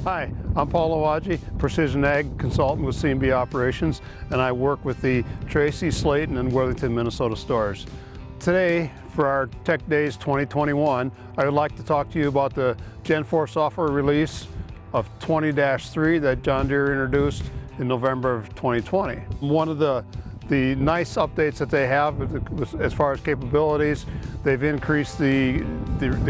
Hi, I'm Paul Louwagie, Precision Ag Consultant with C&B Operations, and I work with the Tracy, Slayton, and Worthington, Minnesota stores. Today, for our Tech Days 2021, I would like to talk to you about the Gen 4 software release of 20-3 that John Deere introduced in November of 2020. One of the nice updates that they have as far as capabilities, they've increased the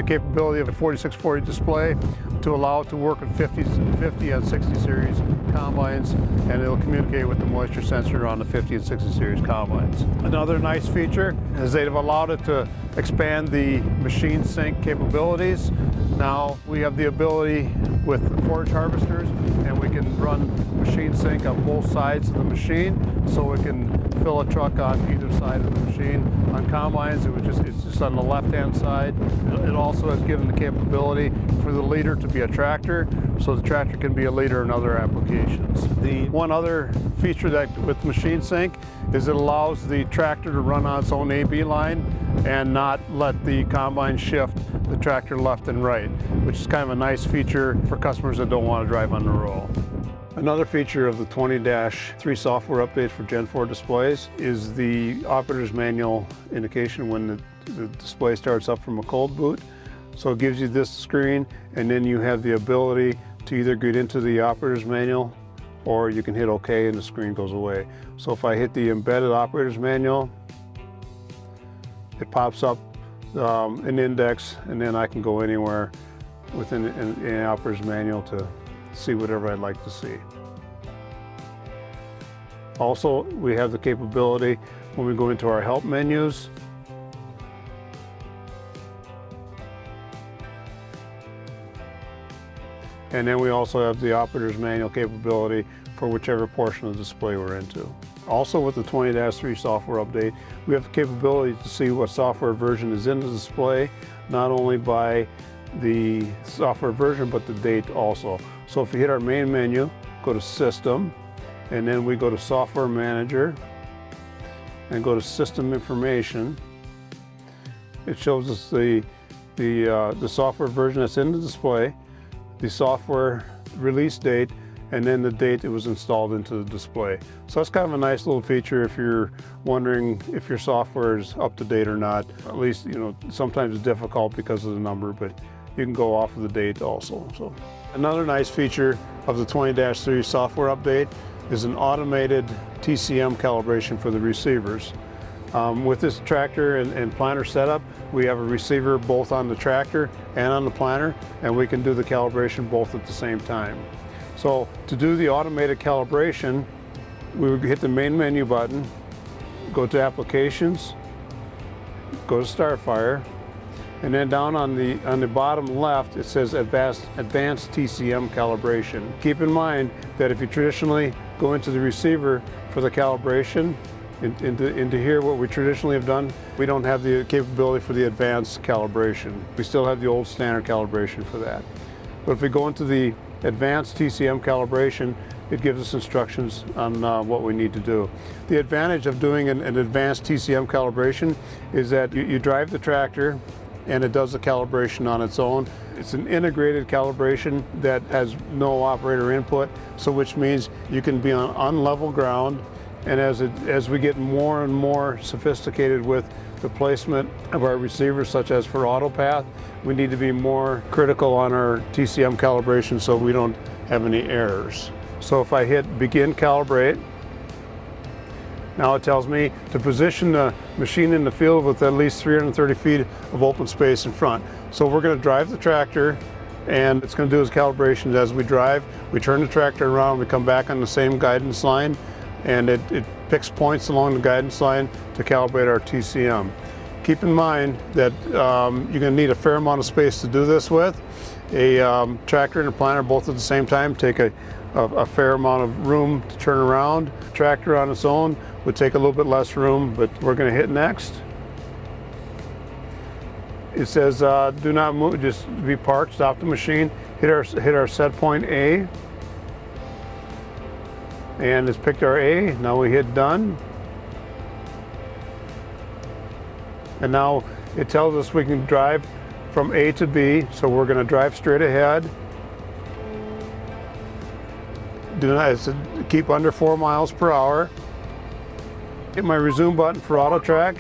capability of a 4640 display to allow it to work with 50 and 60 series combines, and it'll communicate with the moisture sensor on the 50 and 60 series combines. Another nice feature is they've allowed it to expand the machine sync capabilities. Now we have the ability with forage harvesters, and we can run machine sync on both sides of the machine, so we can fill a truck on either side of the machine. On combines, it's just on the left-hand side. It also has given the capability for the leader to be a tractor, so the tractor can be a leader in other applications. The one other feature that with machine sync is it allows the tractor to run on its own A/B line and not let the combine shift the tractor left and right, which is kind of a nice feature for customers that don't want to drive on the roll. Another feature of the 20-3 software update for Gen 4 displays is the operator's manual indication when the display starts up from a cold boot. So it gives you this screen, and then you have the ability to either get into the operator's manual, or you can hit OK and the screen goes away. So if I hit the embedded operator's manual, it pops up an index, and then I can go anywhere within an operator's manual to see whatever I'd like to see. Also, we have the capability when we go into our help menus, and then we also have the operator's manual capability for whichever portion of the display we're into. Also, with the 20-3 software update, we have the capability to see what software version is in the display, not only by the software version, but the date also. So if you hit our main menu, go to System, and then we go to Software Manager, and go to System Information, it shows us the software version that's in the display, the software release date, and then the date it was installed into the display. So that's kind of a nice little feature if you're wondering if your software is up to date or not. At least, sometimes it's difficult because of the number, but you can go off of the date also. So another nice feature of the 20-3 software update is an automated TCM calibration for the receivers. With this tractor and planter setup, we have a receiver both on the tractor and on the planter, and we can do the calibration both at the same time. So to do the automated calibration, we would hit the main menu button, go to Applications, go to Startfire, and then down on the bottom left, it says Advanced TCM Calibration. Keep in mind that if you traditionally go into the receiver for the calibration, into here, what we traditionally have done, we don't have the capability for the advanced calibration. We still have the old standard calibration for that. But if we go into the Advanced TCM Calibration, it gives us instructions on what we need to do. The advantage of doing an advanced TCM calibration is that you drive the tractor and it does the calibration on its own. It's an integrated calibration that has no operator input, so which means you can be on unlevel ground, and as we get more and more sophisticated with the placement of our receivers, such as for AutoPath, we need to be more critical on our TCM calibration so we don't have any errors. So if I hit Begin Calibrate, now it tells me to position the machine in the field with at least 330 feet of open space in front. So we're going to drive the tractor, and it's going to do its calibrations as we drive. We turn the tractor around, we come back on the same guidance line, and it picks points along the guidance line to calibrate our TCM. Keep in mind that you're going to need a fair amount of space to do this with. A tractor and a planter both at the same time take a fair amount of room to turn around. Tractor on its own would take a little bit less room, but we're going to hit Next. It says do not move, just be parked, stop the machine, hit our set point A, and it's picked our A. Now we hit Done, and now it tells us we can drive from A to B, so we're going to drive straight ahead. It's to keep under 4 miles per hour. Hit my resume button for auto track,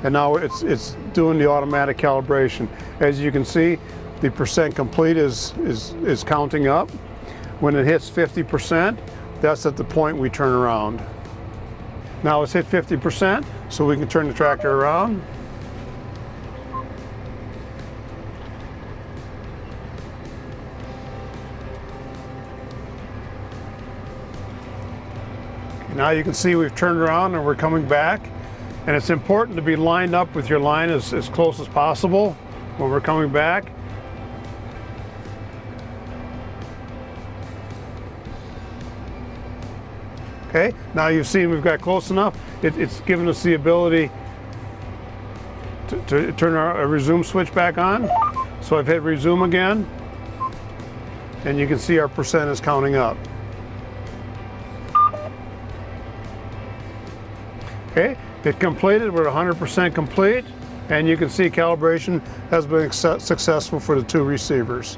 and now it's doing the automatic calibration. As you can see, the percent complete is counting up. When it hits 50%, that's at the point we turn around. Now it's hit 50%, so we can turn the tractor around. Now you can see we've turned around and we're coming back, and it's important to be lined up with your line as close as possible when we're coming back. Okay, now you've seen we've got close enough. It's given us the ability to turn our resume switch back on. So I've hit resume again, and you can see our percent is counting up. Okay, it completed. We're 100% complete, and you can see calibration has been successful for the 2 receivers.